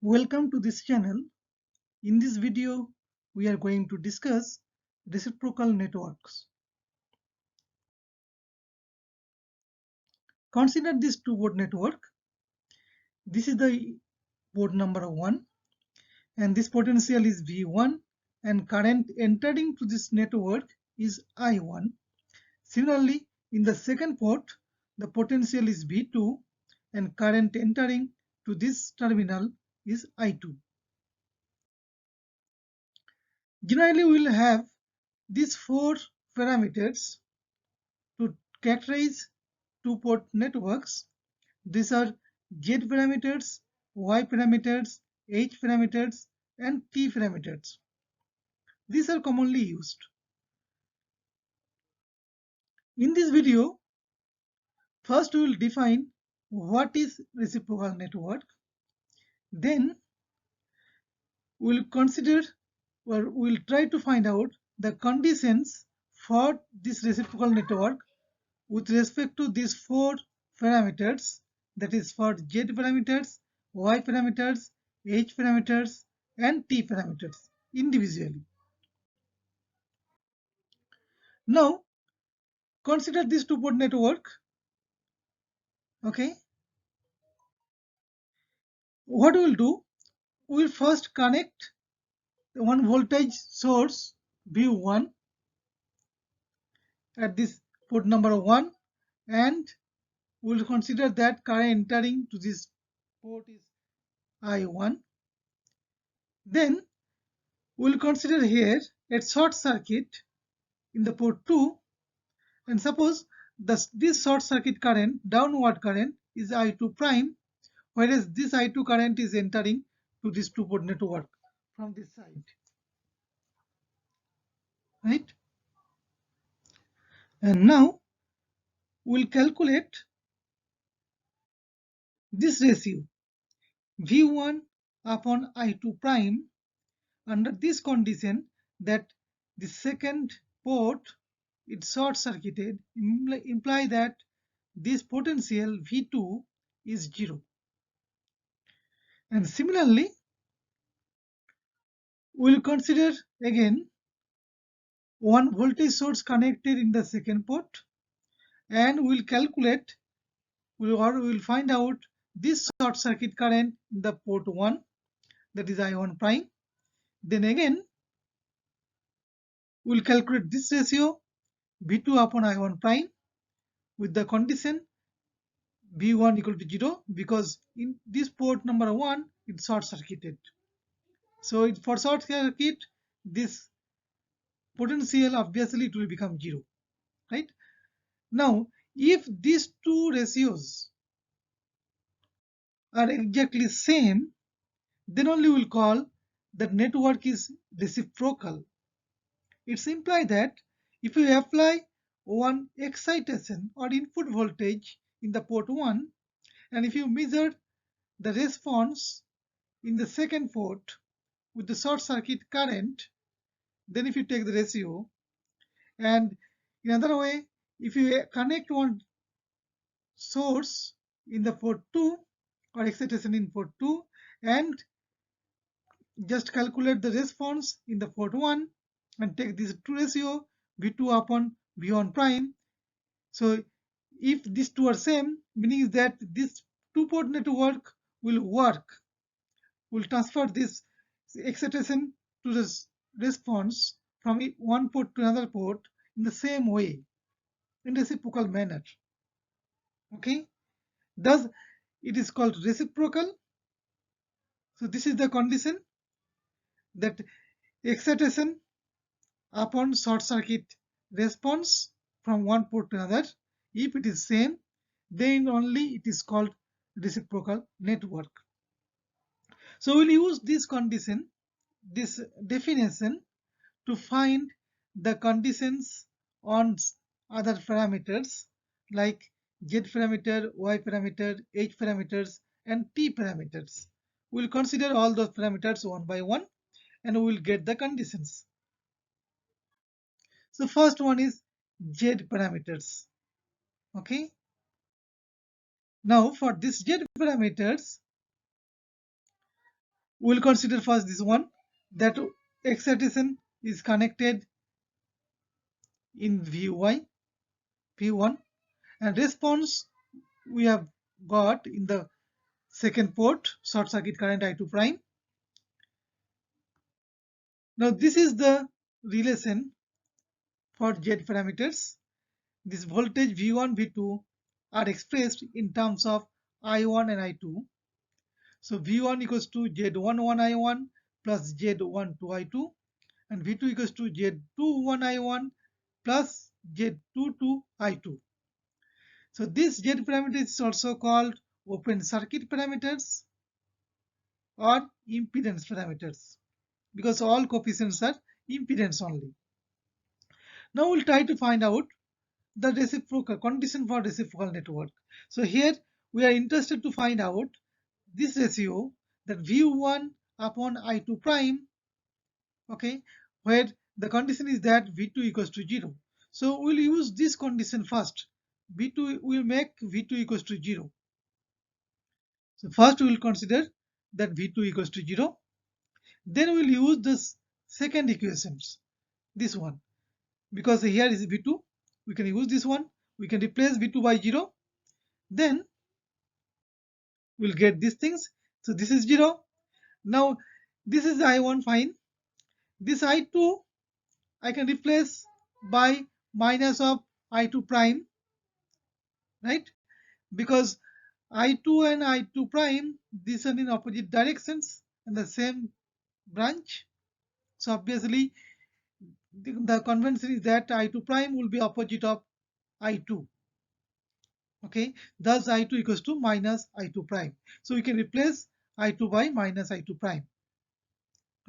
Welcome to this channel. In this video, we are going to discuss reciprocal networks. Consider this two-port network. This is the port number 1 and this potential is V1 and current entering to this network is I1. Similarly, in the second port, the potential is V2 and current entering to this terminal is I2. Generally, we will have these four parameters to characterize two-port networks. These are Z parameters, Y parameters, H parameters, and T parameters. These are commonly used. In this video, first we will define what is reciprocal network. Then we will consider or we will try to find out the conditions for this reciprocal network with respect to these four parameters, that is for Z parameters, Y parameters, H parameters, and T parameters individually. Now consider this two-port network. Okay, what we will do, we will first connect one voltage source V1 at this port number 1 and we will consider that current entering to this port is I1. Then we will consider here a short circuit in the port 2 and suppose this short circuit current, downward current, is I2 prime, whereas this I2 current is entering to this two-port network from this side, right? And now we'll calculate this ratio V1 upon I2 prime under this condition that the second port is short circuited, imply that this potential V2 is 0. And similarly, we'll consider again one voltage source connected in the second port and we'll calculate, we'll find out this short circuit current in the port 1, that is I1 prime. Then again we'll calculate this ratio V2 upon I1 prime with the condition V1 equal to 0 because in this port number 1 it's short circuited. So for short circuit this potential obviously it will become 0, right? Now if these two ratios are exactly same, then only we'll call the network is reciprocal. It's implies that if you apply one excitation or input voltage in the port 1 and if you measure the response in the second port with the short circuit current, then if you take the ratio, and in another way, if you connect one source in the port 2 or excitation in port 2 and just calculate the response in the port 1 and take this two ratio V2 upon V1 prime. So if these two are same, meaning that this two-port network will work, will transfer this excitation to the response from one port to another port in the same way, in reciprocal manner. Okay, thus it is called reciprocal. So this is the condition that excitation upon short circuit response from one port to another, if it is same, then only it is called reciprocal network. So we'll use this condition, this definition, to find the conditions on other parameters like Z parameter, Y parameter, H parameters, and T parameters. We'll consider all those parameters one by one and we will get the conditions. So first one is Z parameters. Okay. Now for this Z parameters, We'll consider first this one, that excitation is connected in V1, and response we have got in the second port, short circuit current I2 prime. Now this is the relation for Z parameters. This voltage V1, V2 are expressed in terms of I1 and I2. So V1 equals to Z11 I1 plus Z12 I2, and V2 equals to Z21 I1 plus Z22 I2. So this Z parameter is also called open circuit parameters or impedance parameters, because all coefficients are impedance only. Now we'll try to find out the reciprocal condition for reciprocal network. So here we are interested to find out this ratio, that V1 upon I2 prime, okay, where the condition is that V2 equals to 0. So we'll use this condition first. V2 will make V2 equals to 0. So first we will consider that V2 equals to 0. Then we'll use this second equations, this one, because here is V2. We can use this one. We can replace V2 by 0. Then we'll get these things. So this is 0. Now this is I1, fine. This I2 I can replace by minus of I2 prime, right? Because I2 and I2 prime, these are in opposite directions in the same branch. So obviously the convention is that I2 prime will be opposite of I2. Okay, thus I2 equals to minus I2 prime. So we can replace I2 by minus I2 prime,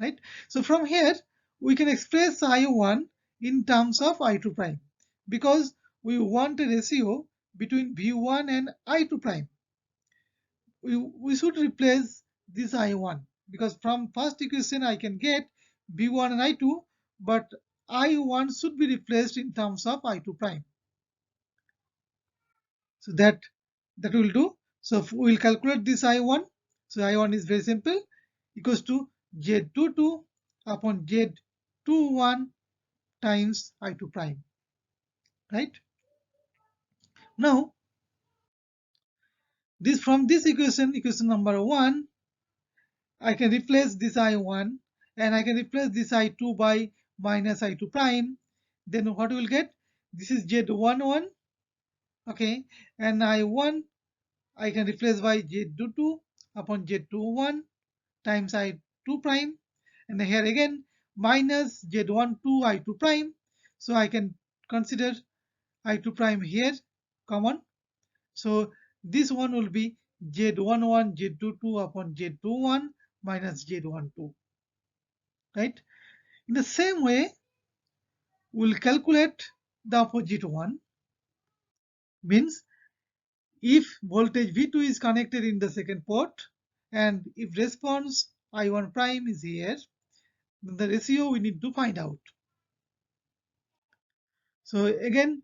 right? So from here we can express I1 in terms of I2 prime, because we want a ratio between V1 and I2 prime. We should replace this I1, because from first equation I can get V1 and I2, but I1 should be replaced in terms of I2 prime. So that will do. So we will calculate this I1. So I1 is very simple, equals to Z22 upon Z21 times I2 prime, right? Now this, from this equation, equation number 1, I can replace this I1 and I can replace this I2 by minus I2 prime. Then what we will get? This is Z11, okay, and I1 I can replace by Z22 upon Z21 times I2 prime, and here again minus Z12 I2 prime. So I can consider I2 prime here common. So this one will be Z11 Z22 upon Z21 minus Z12, right? In the same way, we'll calculate the opposite one. Means if voltage V2 is connected in the second port, and if response I1 prime is here, then the ratio we need to find out. So again,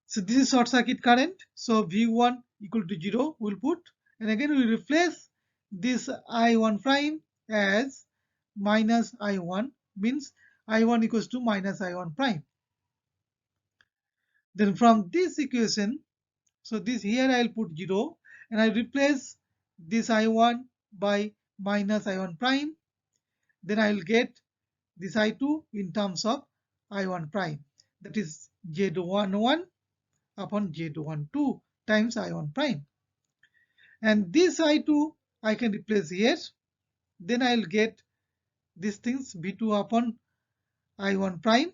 so this is short circuit current. So V1 equal to 0 we'll put, and again we replace this I1 prime as minus I1, means I1 equals to minus I1 prime. Then from this equation, so this here I'll put 0 and I replace this I1 by minus I1 prime. Then I'll get this I2 in terms of I1 prime, that is Z11 upon Z12 times I1 prime. And this I2 I can replace here. Then I'll get these things V2 upon I1 prime.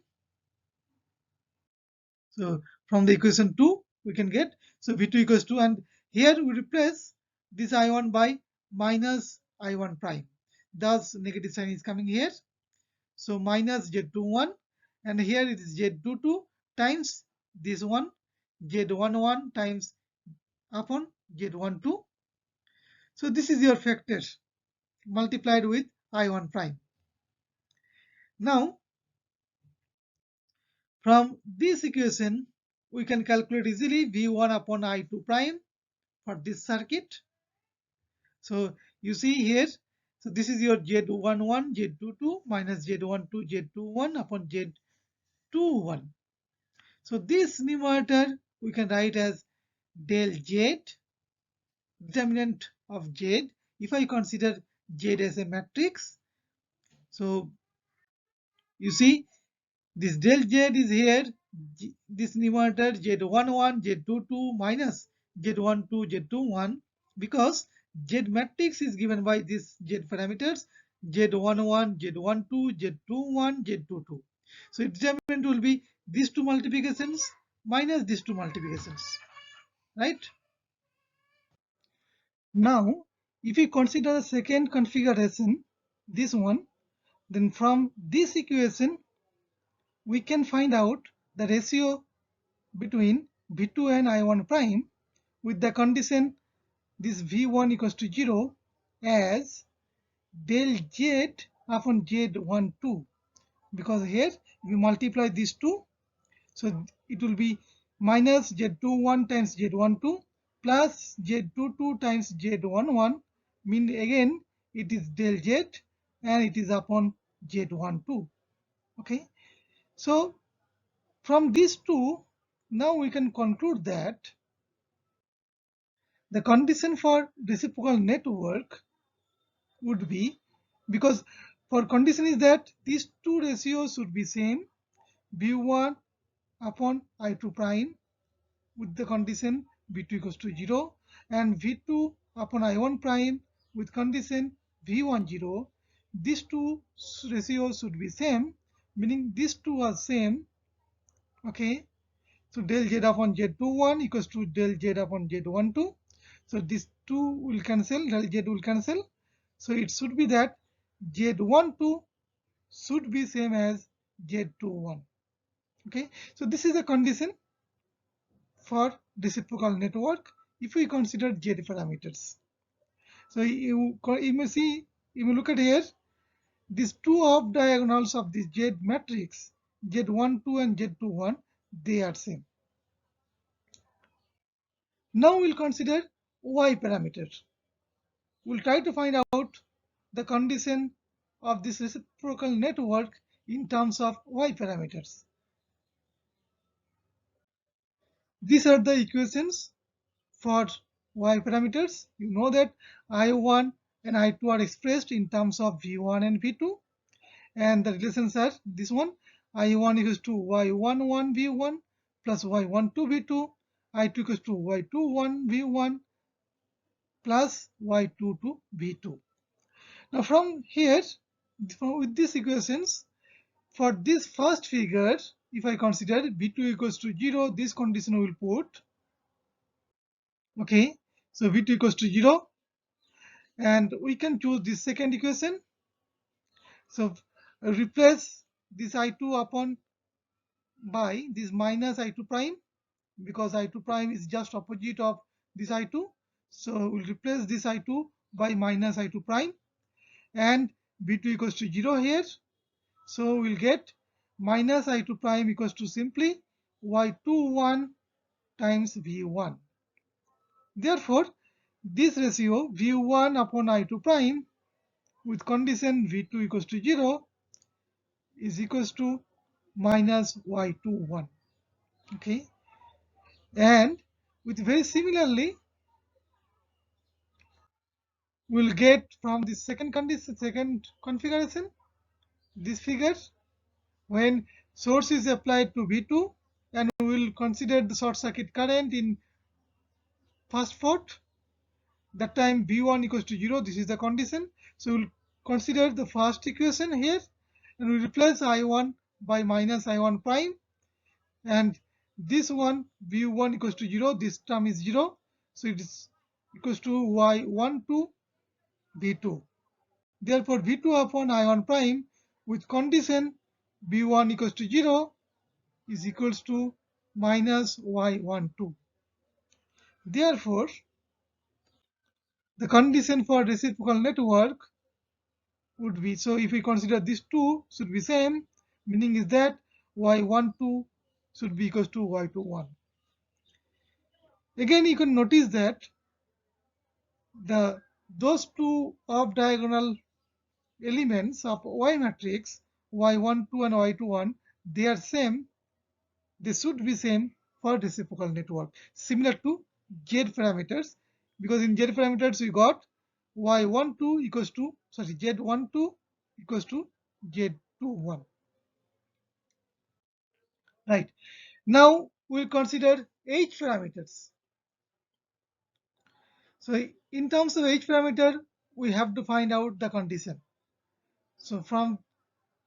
So from the equation 2 we can get, so V2 equals to, and here we replace this I1 by minus I1 prime. Thus negative sign is coming here. So minus Z21, and here it is Z22 times this one Z11 times upon Z12. So this is your factor multiplied with I1 prime. Now from this equation we can calculate easily V1 upon I2 prime for this circuit. So you see here So this is your Z11, Z22 minus Z12, Z21 upon Z21. So this numerator we can write as del Z, determinant of Z. If I consider Z as a matrix, so you see this del Z is here, this numerator Z11, Z22 minus Z12, Z21, because Z matrix is given by this Z parameters Z11, Z12, Z21, Z22. So its determinant will be these two multiplications minus these two multiplications, right? Now, if we consider the second configuration, this one, then from this equation, we can find out the ratio between V2 and I1 prime with the condition this V1 equals to 0 as del Z upon Z12, because here we multiply these two, so it will be minus Z21 times Z12 plus Z22 times Z11, mean again it is del Z and it is upon Z12. Okay, so from these two, now we can conclude that the condition for reciprocal network would be, because for condition is that these two ratios should be same, V1 upon I2 prime with the condition V2 equals to 0 and V2 upon I1 prime with condition V1 0. These two ratios should be same, meaning these two are same. Okay, so del Z upon Z21 equals to del Z upon Z12. So these two will cancel, del Z will cancel. So it should be that Z12 should be same as Z21. Okay, so this is a condition for reciprocal network if we consider Z parameters. So you may see, you may look at here, these two off diagonals of this Z matrix, Z12 and Z21, they are same. Now we'll consider Y parameters. We'll try to find out the condition of this reciprocal network in terms of Y parameters. These are the equations for Y parameters. You know that I1 and I2 are expressed in terms of V1 and V2, and the relations are this one: I1 equals to Y11 V1 plus Y12 V2, I2 equals to Y21 V1 plus Y22 V2. Now from here, with these equations, for this first figure, if I consider V2 equals to 0, this condition will put. Okay, so V2 equals to 0, and we can choose this second equation. So replace this I2 upon by this minus I2 prime, because I2 prime is just opposite of this I2. So we'll replace this I2 by minus I2 prime, and V2 equals to 0 here. So we'll get minus I2 prime equals to simply Y21 times V1. Therefore, this ratio V1 upon I2 prime with condition V2 equals to 0 is equals to minus Y21. Okay, and with very similarly, we'll get from the second condition, second configuration, this figure when source is applied to V2, and we will consider the short circuit current in first port. That time V1 equals to 0, this is the condition. So we'll consider the first equation here, and we replace I1 by minus I1 prime, and this one V1 equals to 0, this term is 0, so it is equals to Y12 V2. Therefore V2 upon I1 prime with condition V1 equals to 0 is equals to minus Y12. Therefore, the condition for reciprocal network would be, so if we consider these two should be same, meaning is that Y12 should be equals to Y21. Again, you can notice that those two off diagonal elements of Y matrix, Y12 and Y21, they are same, they should be same for reciprocal network, similar to Z parameters, because in Z parameters we got Y12 equals to, sorry, Z12 equals to Z21. Right. Now we'll consider H parameters. So in terms of H parameter, we have to find out the condition. So from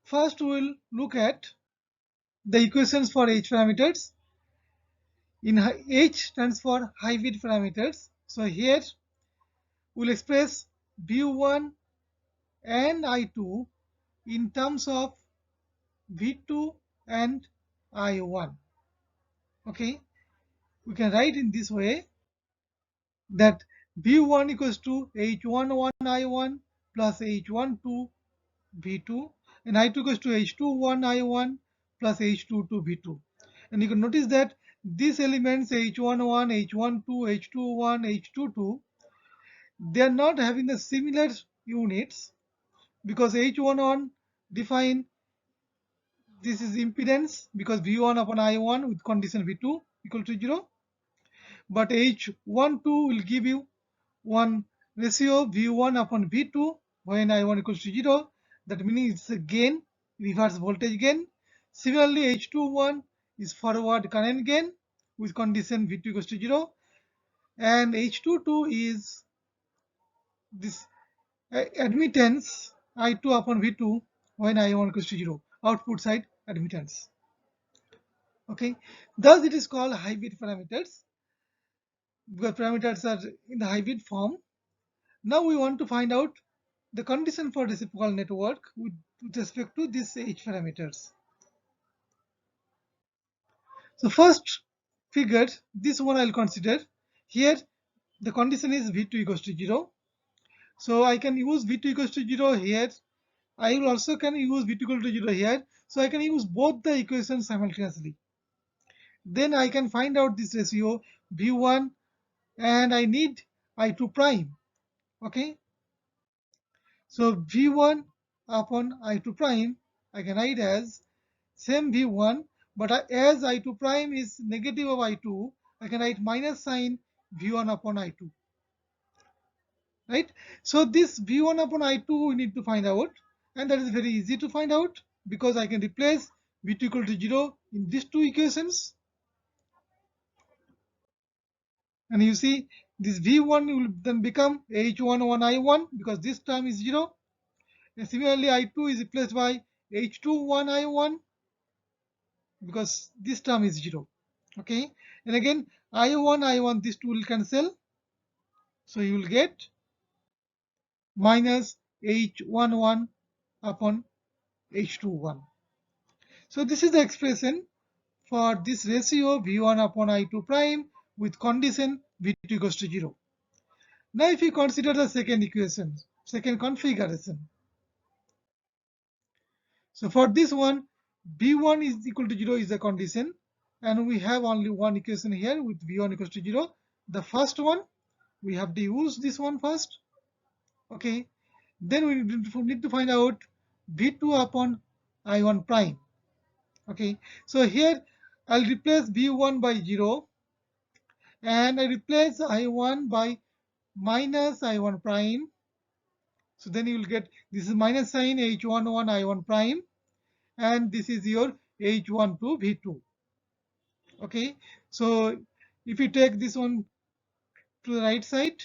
first we'll look at the equations for H parameters. In H stands for hybrid parameters. So here we'll express V1 and I2 in terms of V2 and I1. Okay, we can write in this way that V1 equals to H11 I1 plus H12 V2, and I2 equals to H21 I1 plus H22 V2. And you can notice that these elements H11, H12, H21, H22, they are not having the similar units, because H11 define this is impedance because V1 upon I1 with condition V2 equal to 0, but H12 will give you one ratio V1 upon V2 when I1 equals to 0. That means it's a gain, reverse voltage gain. Similarly, H21 is forward current gain with condition V2 equals to 0, and H22 is this admittance I2 upon V2 when I1 equals to 0, output side admittance. Okay, thus it is called hybrid parameters because parameters are in the hybrid form. Now we want to find out the condition for reciprocal network with respect to these H parameters. So first figure, this one I'll consider. Here the condition is V2 equals to 0. So I can use V2 equals to 0 here. I will also can use V2 equal to 0 here. So I can use both the equations simultaneously. Then I can find out this ratio V1, and I need I2 prime. Okay. So V1 upon I2 prime, I can write as same V1, but as I2 prime is negative of I2, I can write minus sign V1 upon I2. Right? So this V1 upon I2 we need to find out, and that is very easy to find out because I can replace V2 equal to 0 in these two equations. And you see this V1 will then become H11 I1 because this term is 0. And similarly, I2 is replaced by H21 I1 because this term is 0. Okay, and again I1 these two will cancel, so you will get minus H11 upon H21. So this is the expression for this ratio V1 upon I2 prime with condition V2 equals to 0. Now if you consider the second equation, second configuration, so for this one V1 is equal to 0 is the condition, and we have only one equation here with V1 equals to 0. The first one we have to use this one first. Okay, then we need to find out V2 upon I1 prime. Okay, so here I'll replace V1 by 0 and I replace I1 by minus I1 prime. So then you will get this is minus sign H11 I1 prime, and this is your H12 V2. Okay, so if you take this one to the right side,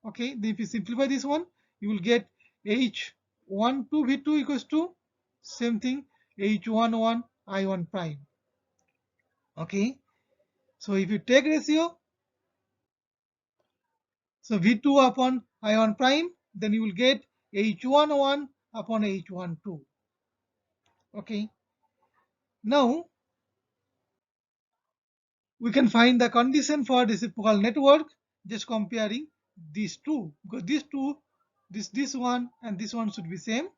okay, then if you simplify this one, you will get H12 V2 equals to same thing H11 I1 prime. Okay, so if you take ratio, so V2 upon I1 prime, then you will get H11 upon H12. Okay, now we can find the condition for reciprocal network just comparing these two, because these two, this one and this one should be same.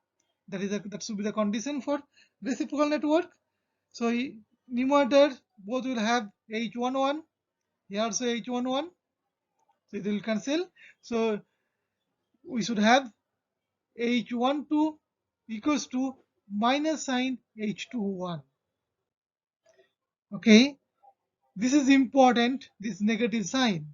That should be the condition for reciprocal network. So numerator both will have H11, here also H11, so it will cancel. So we should have H12 equals to minus sign H21. Okay, this is important, this negative sign.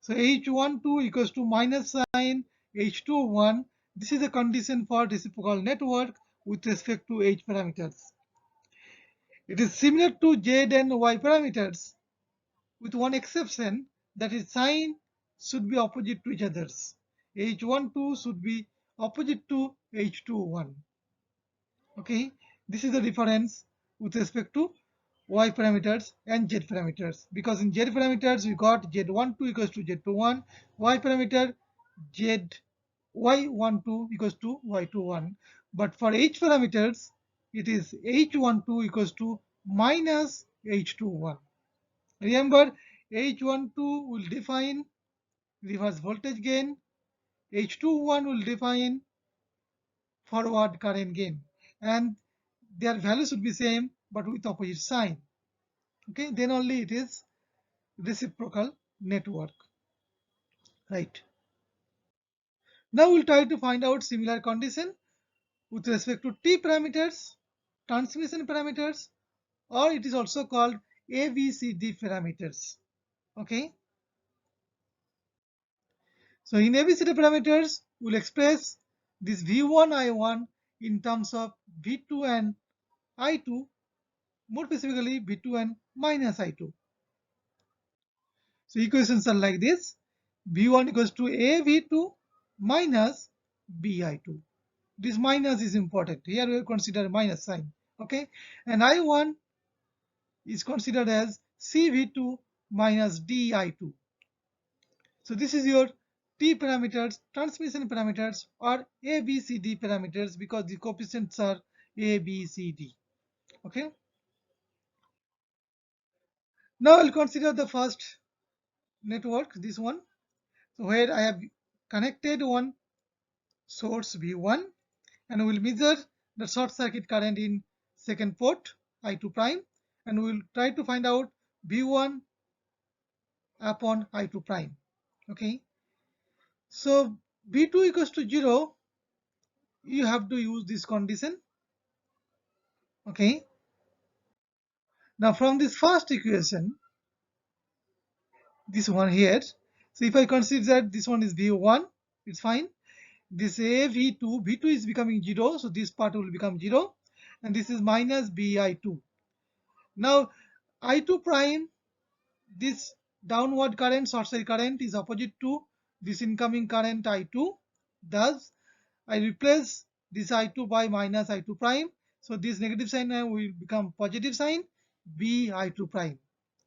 So H12 equals to minus sign H21. This is a condition for reciprocal network with respect to H parameters. It is similar to Z and Y parameters with one exception, that is sign should be opposite to each others. H12 should be opposite to H21. Okay, this is the difference with respect to Y parameters and Z parameters, because in Z parameters we got Z12 equals to Z21, Y parameter Z Y12 equals to Y21, but for H parameters it is H12 equals to minus H21. Remember, H12 will define reverse voltage gain, H21 will define forward current gain, and their values should be same but with opposite sign. Okay, then only it is reciprocal network, right? Now we'll try to find out similar condition with respect to T parameters, transmission parameters, or it is also called ABCD parameters. Okay, so in ABCD parameters, we'll express this V1, I1 in terms of V2 and I2, more specifically V2 and minus I2. So equations are like this: V1 equals to AV2 minus BI2. This minus is important. Here we consider minus sign. Okay, and I1 is considered as CV2 minus DI2. So this is your T parameters, transmission parameters, or ABCD parameters, because the coefficients are ABCD. Okay. Now I'll consider the first network, this one. So where I have connected one source V1 and we'll measure the short circuit current in second port I2 prime, and we'll try to find out V1 upon I2 prime. Okay. So V2 equals to 0, you have to use this condition. Okay. Now from this first equation, this one here, so if I consider that this one is V1, it's fine. This A V2, V2 is becoming 0, so this part will become 0, and this is minus BI2. Now I2 prime, this downward current, short circuit current, is opposite to this incoming current I2. Thus, I replace this I2 by minus I2 prime. So this negative sign now will become positive sign BI2 prime.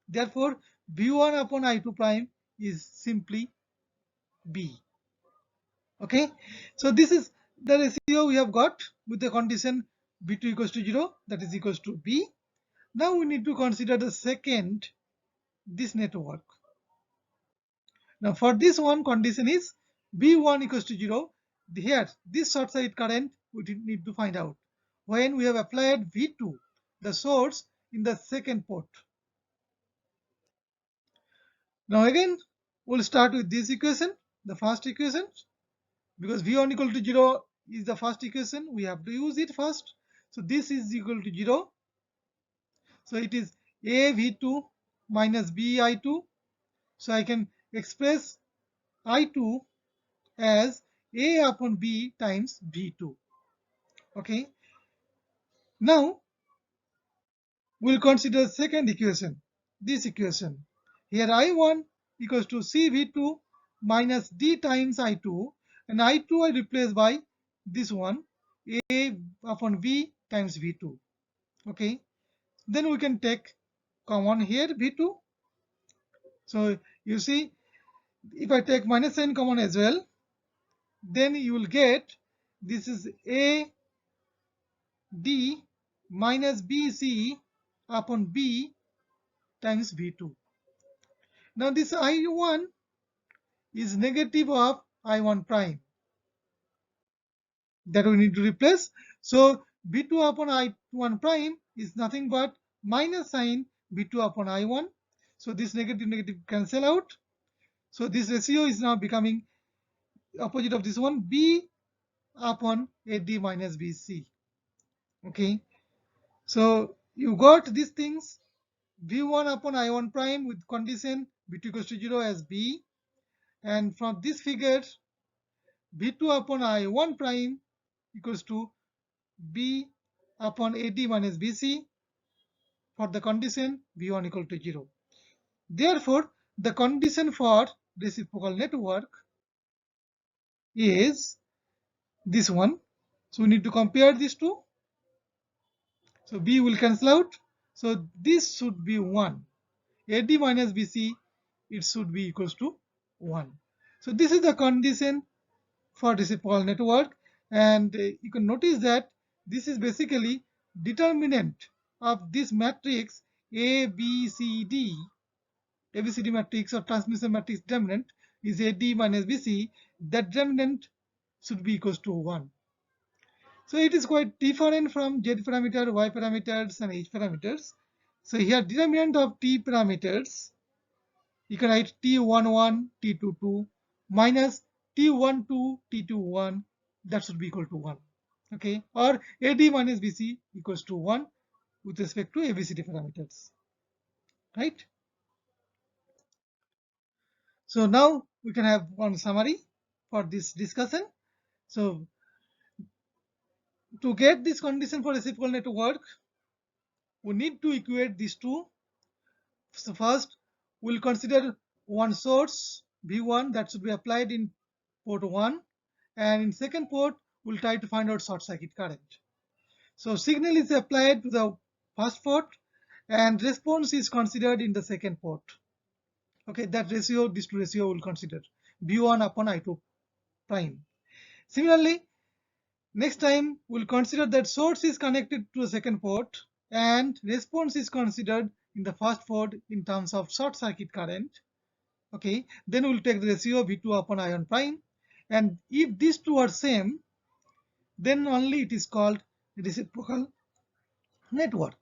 Therefore, V1 upon I2 prime is simply B. Okay. So this is the ratio we have got with the condition B2 equals to 0, that is equals to B. Now we need to consider the second, this network. Now for this one, condition is V1 equals to 0. Here, this short circuit current we need to find out when we have applied V2, the source, in the second port. Now again, we'll start with this equation, the first equation, because V1 equal to 0 is the first equation. We have to use it first. So this is equal to 0. So it is A V2 minus B I2. So I can express I2 as A upon B times V2. Okay. Now we'll consider second equation, this equation. Here I1 equals to CV2 minus D times I2, and I2 I replace by this one, A upon V times V2. Okay. Then we can take common here V2. So you see, if I take minus sign common as well, then you will get this is A D minus BC upon B times V2. Now this I1 is negative of I1 prime, that we need to replace. So B2 upon I1 prime is nothing but minus sign B2 upon I1. So this negative negative cancel out. So this ratio is now becoming opposite of this one, B upon AD minus BC. Okay, so you got these things, V1 upon I1 prime with condition B2 equals to 0 as B, and from this figure V2 upon I1 prime equals to B upon AD minus BC for the condition V1 equal to 0. Therefore, the condition for reciprocal network is this one. So we need to compare these two. So B will cancel out. So this should be 1. AD minus BC, it should be equals to 1. So this is the condition for reciprocal network, and you can notice that this is basically determinant of this matrix ABCD. ABCD matrix or transmission matrix determinant is AD minus BC. That determinant should be equals to 1. So it is quite different from Z parameter, Y parameters and H parameters. So here determinant of T parameters, you can write T11, T22 minus T12, T21, that should be equal to 1. Okay, or AD minus BC equals to 1 with respect to ABCD parameters, right? So now we can have one summary for this discussion. So to get this condition for reciprocal network, we need to equate these two. So first, we'll consider one source V1 that should be applied in port 1, and in second port, we'll try to find out short circuit current. So signal is applied to the first port, and response is considered in the second port. Okay, that ratio, this ratio we'll consider V1 upon I2 prime. Similarly, next time we'll consider that source is connected to the second port and response is considered in the first port in terms of short circuit current. Okay, then we'll take the ratio V2 upon I1 prime, and if these two are same, then only it is called reciprocal network.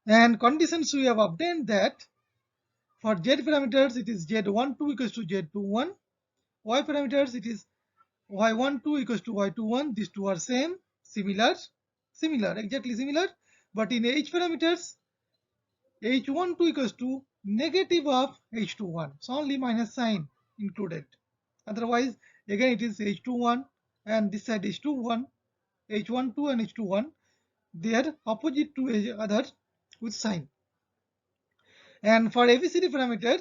And conditions we have obtained that for Z parameters it is Z12 equals to Z21, Y parameters it is Y12 equals to Y21. These two are same, exactly similar. But in H parameters, H12 equals to negative of H21. So only minus sign included. Otherwise, again it is H21 and this side H21, H12 and H21. They are opposite to each other with sign. And for ABCD parameter,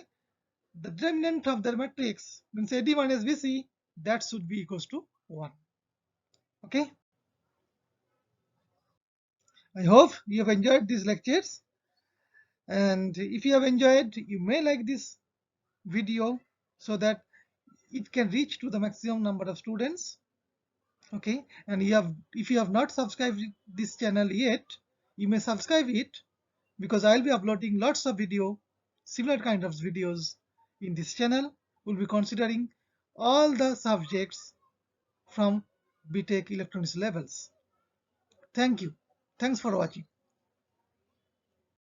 the determinant of the matrix means AD minus BC, that should be equals to 1. Okay. I hope you have enjoyed these lectures, and if you have enjoyed, you may like this video so that it can reach to the maximum number of students. Okay, and if you have not subscribed this channel yet, you may subscribe it, because I'll be uploading lots of similar kind of videos in this channel. We'll be considering all the subjects from BTech electronics levels. Thank you. Thanks for watching.